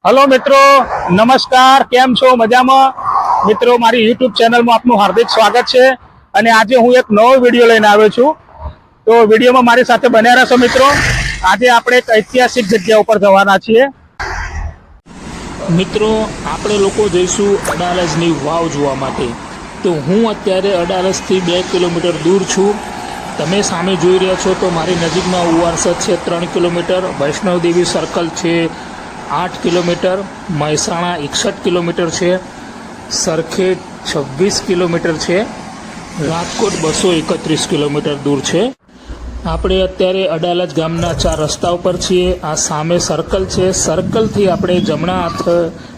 Hello मित्रों, नमस्कार। केम छो? मजामां? मित्रों, मारी यूट्यूब चैनल में आपनु हार्दिक स्वागत है। अने आज हूँ एक नवो विडियो लईने आव्यो छुं। तो विडियो में मारी साथे बन्या रहेशो मित्रों। आज आपणे एक ऐतिहासिक जग्या पर जवाना छीए। मित्रों, आपणे लोको जईशुं अडालजनी वाव जोवा माटे। तो हूँ अत्यारे अडालजथी 2 किलोमीटर दूर छुं। तमे सामे जोई रह्या छो तो मारी नजीकमां उवारसद छे 3 किलोमीटर, वैष्णवदेवी सर्कल छे 8 किलोमीटर, महेसाणा 61 किलोमीटर है, सरखेज 26 किलोमीटर है, राजकोट 231 किलोमीटर दूर है। આપણે અત્યારે અડાલજ ગામના 4 રસ્તા ઉપર છીએ। આ સામે સર્કલ છે, સર્કલથી આપણે જમણા હાથ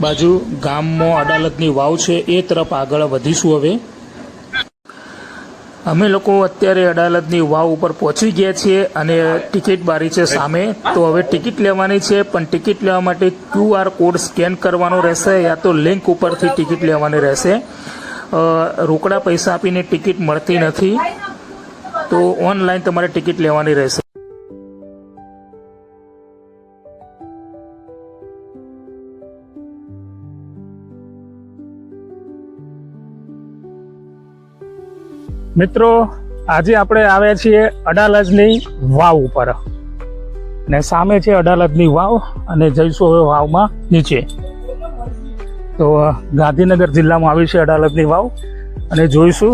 બાજુ ગામમાં અડાલજની વાવ છે એ તરફ આગળ વધીશું। હવે અમે લોકો અત્યારે અડાલજની વાવ ઉપર પહોંચી ગયા છીએ અને ટિકિટ બારી છે સામે। તો હવે ટિકિટ લેવાની છે, પણ ટિકિટ લેવા માટે QR કોડ સ્કેન કરવાનો રહેશે યા તો લિંક ઉપરથી ટિકિટ લેવાની રહેશે। રોકડા પૈસા આપીને ટિકિટ મળતી નથી, તો ઓનલાઈન તમારે ટિકિટ લેવાની રહેશે। मित्रों, आज आपणे आव्या छीए अडालजनी वाव पर ने सामे छे अडालजनी वाव अने जईशुं हवे वावमां नीचे। तो गांधीनगर जिल्लामां आवी छे अडालजनी वाव अने जोईशुं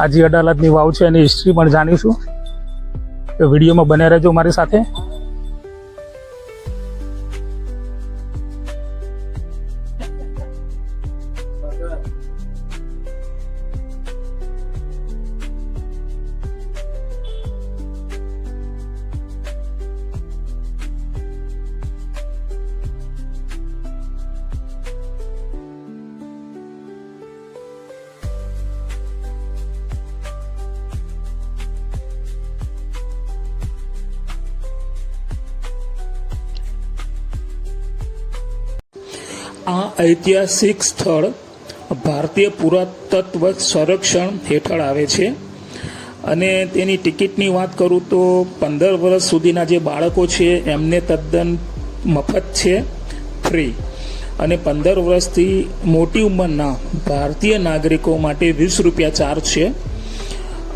आज अडालजनी वाव छे एनी हिस्ट्री पण जाणीशुं। तो विडियोमां बने रहेजो मारी साथे। આ ઐતિહાસિક સ્થળ ભારતીય પુરાતત્વ સંરક્ષણ હેઠળ આવે છે અને તેની ટિકિટની વાત કરું તો 15 વર્ષ સુધીના જે બાળકો છે એમને તદ્દન મફત છે, ફ્રી, અને 15 વર્ષથી મોટી ઉંમરના ભારતીય નાગરિકો માટે 20 રૂપિયા ચાર્જ છે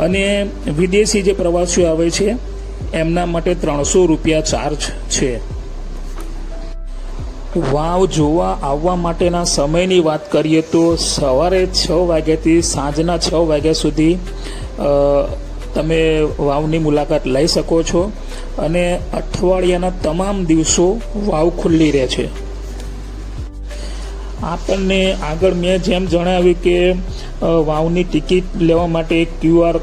અને વિદેશી જે પ્રવાસીઓ આવે છે એમના માટે 300 રૂપિયા ચાર્જ છે। વાવ જોવા આવવા માટેના સમયની વાત કરીએ તો સવારે 6 વાગ્યાથી સાંજના 6 વાગ્યા સુધી તમે વાવની મુલાકાત લઈ શકો છો અને અઠવાડિયાના તમામ દિવસો વાવ ખુલ્લી રહે છે। આપણને આગળ મેં જેમ જણાવ્યું કે વાવની ટિકિટ લેવા માટે QR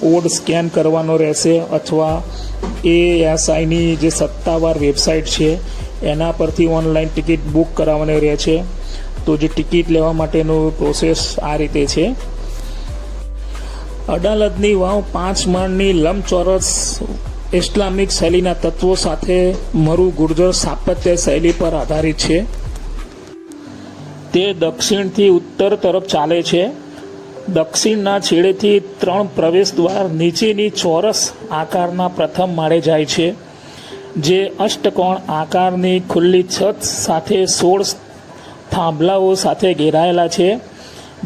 કોડ સ્કેન કરવાનો રહેશે અથવા ASIની જે સત્તાવાર વેબસાઇટ છે એના પરથી ઓનલાઈન ટિકિટ બુક કરાવવાની રહે છે। તો જે ટિકિટ લેવા માટેનું પ્રોસેસ આ રીતે છે। અડાલજની વાવ 5 માળની લંબચોરસ ઇસ્લામિક શૈલીના તત્વો સાથે મરુ ગુર્જર સ્થાપત્ય શૈલી પર આધારિત છે। તે દક્ષિણથી ઉત્તર તરફ ચાલે છે। દક્ષિણના છેડેથી 3 પ્રવેશ દ્વાર નીચેની ચોરસ આકારના પ્રથમ માળે જાય છે, જે અષ્ટકોણ આકારની ખુલ્લી છત સાથે 16 થાંભલાઓ સાથે ઘેરાયેલા છે,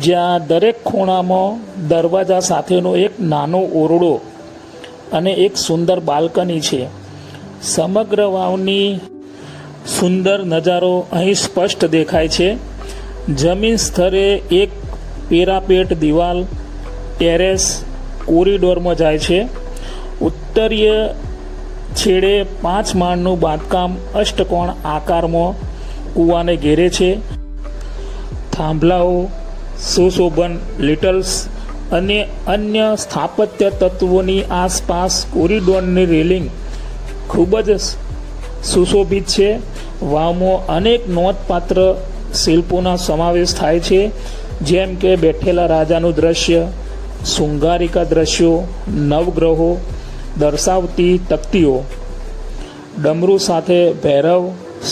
જ્યાં દરેક ખૂણામાં દરવાજા સાથેનો એક નાનો ઓરડો અને એક સુંદર બાલ્કની છે। સમગ્ર વાવની સુંદર નજારો અહીં સ્પષ્ટ દેખાય છે। જમીન સ્તરે એક પેરાપેટ દિવાલ ટેરેસ કોરિડોરમાં જાય છે। ઉત્તરીય છેડે 5 માળનું બાંધકામ અષ્ટકોણ આકારમાં કૂવાને ઘેરે છે। થાંભલાઓ, સુશોભન લિટલ્સ અને અન્ય સ્થાપત્ય તત્વોની આસપાસ કોરિડોરની રેલિંગ ખૂબ જ સુશોભિત છે। વાવમાં અનેક નોંધપાત્ર શિલ્પોના સમાવેશ થાય છે, જેમ કે બેઠેલા રાજાનું દ્રશ્ય, શૃંગારિકા દ્રશ્યો, નવગ્રહો દર્શાવતી તકતીઓ, ડમરૂ સાથે ભૈરવ,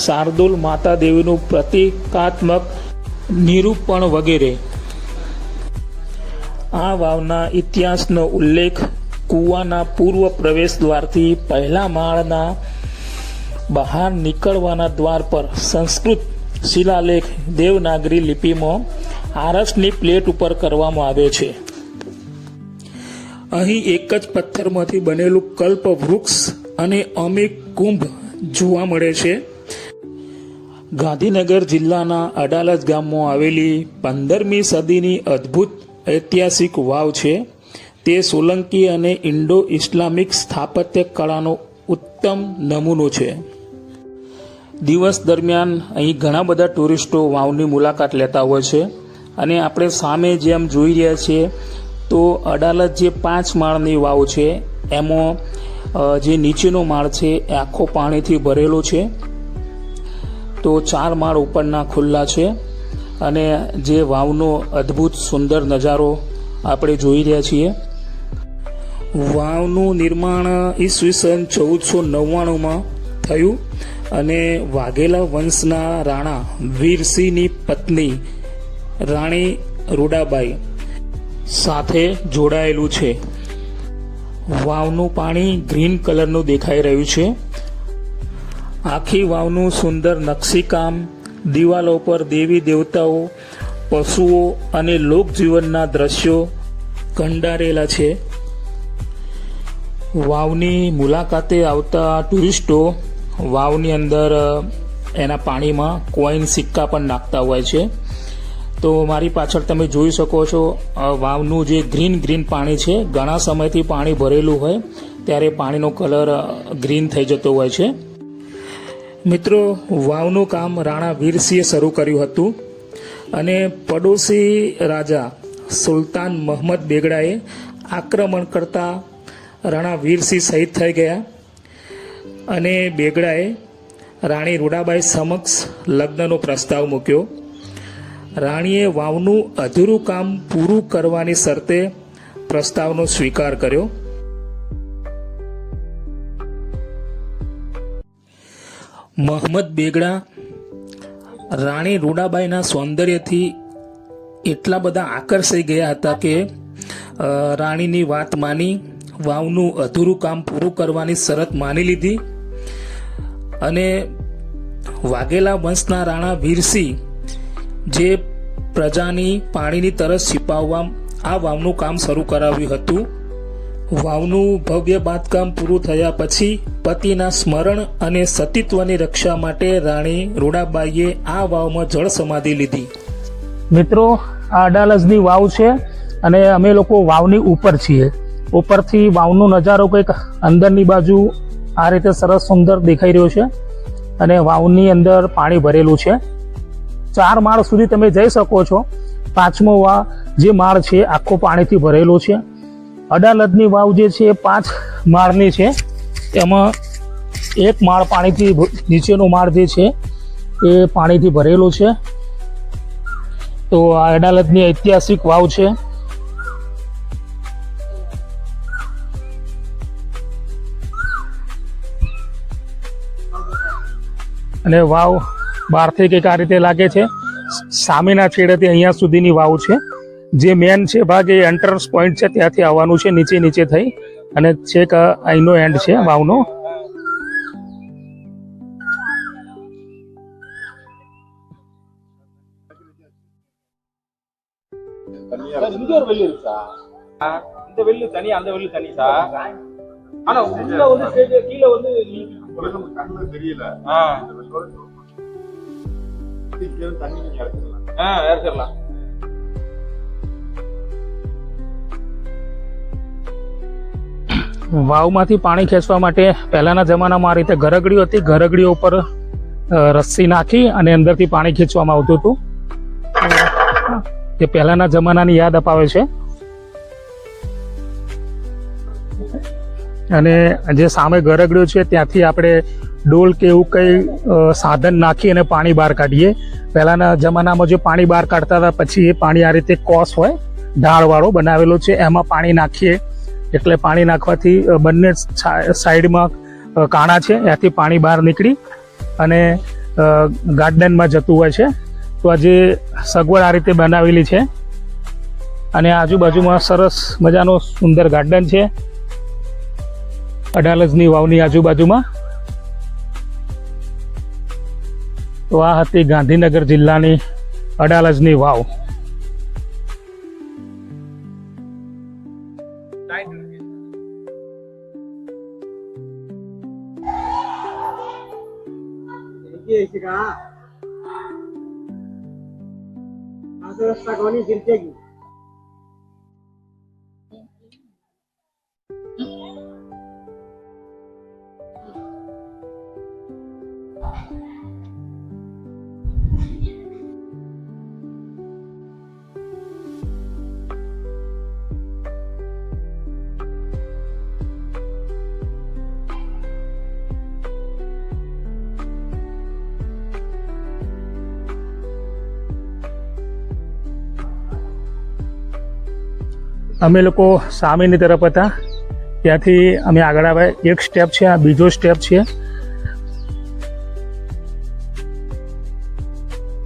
શાર્દુલ માતા દેવીનું પ્રતિકાત્મક નિરૂપણ વગેરે। આ વાવના ઇતિહાસનો ઉલ્લેખ કૂવાના પૂર્વ પ્રવેશ દ્વારથી પહેલા માળના બહાર નીકળવાના દ્વાર પર સંસ્કૃત શિલાલેખ દેવનાગરી લિપિમાં આરસની પ્લેટ ઉપર કરવામાં આવે છે. અહીં એક જ પથ્થરમાંથી બનેલું કલ્પ વૃક્ષ અને અમિક કુંભ જોવા મળે છે. ગાંધીનગર જિલ્લાના અડાલજ ગામમાં આવેલી 15મી સદીની અદ્ભુત ઐતિહાસિક વાવ છે. તે સોલંકી અને ઇન્ડો ઇસ્લામિક સ્થાપત્ય કળાનો ઉત્તમ નમૂનો છે. દિવસ દરમિયાન અહીં ઘણા બધા ટુરિસ્ટો વાવની મુલાકાત લેતા હોય છે અને આપણે સામે જેમ જોઈ રહ્યા છીએ તો અડાલજ જે 5 માળની વાવ છે એમાં જે નીચેનો માળ છે એ આખો પાણીથી ભરેલો છે, તો 4 માળ ઉપરના ખુલ્લા છે અને જે વાવનો અદ્ભુત સુંદર નજારો આપણે જોઈ રહ્યા છીએ. વાવનું નિર્માણ ઈસવીસન 1499માં થયું અને વાઘેલા વંશના રાણા વીરસિંહની પત્ની રાણી રૂડાબાઈ સાથે જોડાયેલું છે. વાવનું પાણી ગ્રીન કલરનું દેખાઈ રહ્યું છે. આખી વાવનું સુંદર નકશીકામ, દિવાલો પર દેવી દેવતાઓ, પશુઓ અને લોકજીવનના દ્રશ્યો કંડારેલા છે. વાવની મુલાકાતે આવતા ટુરિસ્ટો વાવની અંદર એના પાણીમાં કોઈન સિક્કા પણ નાખતા હોય છે. તો મારી પાછળ તમે જોઈ શકો છો વાવનું જે ગ્રીન પાણી છે, ઘણા સમયથી પાણી ભરેલું હોય ત્યારે પાણીનો કલર ગ્રીન થઈ જતો હોય છે. મિત્રો, વાવનું કામ રાણા વીરસિંહે શરૂ કર્યું હતું અને પડોશી રાજા સુલતાન મહમદ બેગડાએ આક્રમણ કરતા રાણા વીરસિંહ શહીદ થઈ ગયા અને બેગડાએ રાણી રૂડાબાઈ સમક્ષ લગ્નનો પ્રસ્તાવ મૂક્યો. રાણીએ વાવનું અધૂરું કામ પૂરું કરવાની શરતે પ્રસ્તાવનો સ્વીકાર કર્યો. મહમદ બેગડા રાણી રૂડાબાઈના સૌંદર્યથી એટલા બધા આકર્ષાઈ ગયા હતા કે રાણીની વાત માની વાવનું અધૂરું કામ પૂરું કરવાની શરત માની લીધી અને વાઘેલા વંશના રાણા વીરસિંહ જે પ્રજાની પાણીની તરસ छिपाવવા આ વાવનું કામ શરૂ કરાવ્યું હતું. વાવનું ભવ્ય બાંધકામ પૂરું થયા પછી પતિના સ્મરણ અને સતીત્વની રક્ષા માટે રાણી રૂડાબાઈએ આ વાવમાં જળ સમાધિ લીધી. મિત્રો, આ અડાલજની વાવ છે અને અમે લોકો વાવની ઉપર છીએ. ઉપરથી વાવનો નજારો કંઈક અંદરની બાજુ આ રીતે સરસ સુંદર દેખાઈ રહ્યો છે અને વાવની અંદર પાણી ભરેલું છે. 4 માળ સુધી તમે જઈ શકો છો. 5મો જે માળ છે આખો પાણીથી ભરેલો છે. અડાલજની વાવ જે છે 5 માળની છે. એમાં 1 માળ પાણીથી, નીચેનો માળ જે છે એ પાણીથી ભરેલો છે. તો આ અડાલજની ઐતિહાસિક વાવ છે. અને વાવ બહારથી કંઈક આ રીતે લાગે છે. સામેના છેડેથી અહીંયા સુધીની વાવ છે. જે મેન છે ભાગ એ એન્ટ્રન્સ પોઈન્ટ છે, ત્યાંથી આવવાનું છે નીચે થઈ અને છેક અહીંનો એન્ડ છે વાવનો. இந்த ஒரு வெள்ளி இருக்கு சார். இந்த வெள்ளி தனி, அந்த வெள்ளி தனி சார். ஆனா உள்ள வந்து கீழ வந்து கண்ணுல தெரியல. தண்ணி நீங்க இறச்சிடலாம். વાવમાંથી પાણી ખેંચવા માટે પહેલાના જમાનામાં આ રીતે ગરગડીઓ હતી. ગરગડીઓ ઉપર રસ્સી નાખી અને અંદરથી પાણી ખેંચવામાં આવતું હતું. તે પહેલાના જમાનાની યાદ અપાવે છે. અને જે સામે ગરગડીઓ છે ત્યાંથી આપણે ડોલ કે એવું કંઈ સાધન નાખી અને પાણી બહાર કાઢીએ. પહેલાના જમાનામાં જે પાણી બહાર કાઢતા હતા પછી એ પાણી આ રીતે કોસ હોય, ઢાળવાળો બનાવેલો છે, એમાં પાણી નાખીએ એટલે પાણી નાખવાથી બંને સાઈડમાં કાણા છે ત્યાંથી પાણી બહાર નીકળી અને ગાર્ડનમાં જતું હોય છે. તો આ જે સગવડ આ રીતે બનાવેલી છે અને આજુબાજુમાં સરસ મજાનો સુંદર ગાર્ડન છે અડાલજની વાવની આજુબાજુમાં. તો આ હતી ગાંધીનગર જિલ્લાની અડાલજની વાવ. અમે લોકો સામેની તરફ હતા, ત્યાંથી અમે આગળ આવ્યા. એક સ્ટેપ છે, આ બીજો સ્ટેપ છે.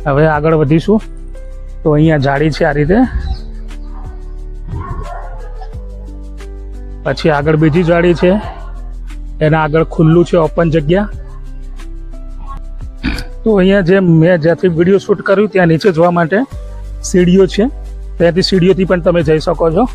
હવે આગળ વધીશું તો અહીંયા જાળી છે આ રીતે, પછી આગળ બીજી જાળી છે, એના આગળ ખુલ્લું છે, ઓપન જગ્યા. તો અહીંયા જે મેં જ્યાંથી વિડીયો શૂટ કર્યું ત્યાં નીચે જવા માટે સીડીઓ છે, ત્યાંથી સીડીઓથી પણ તમે જઈ શકો છો.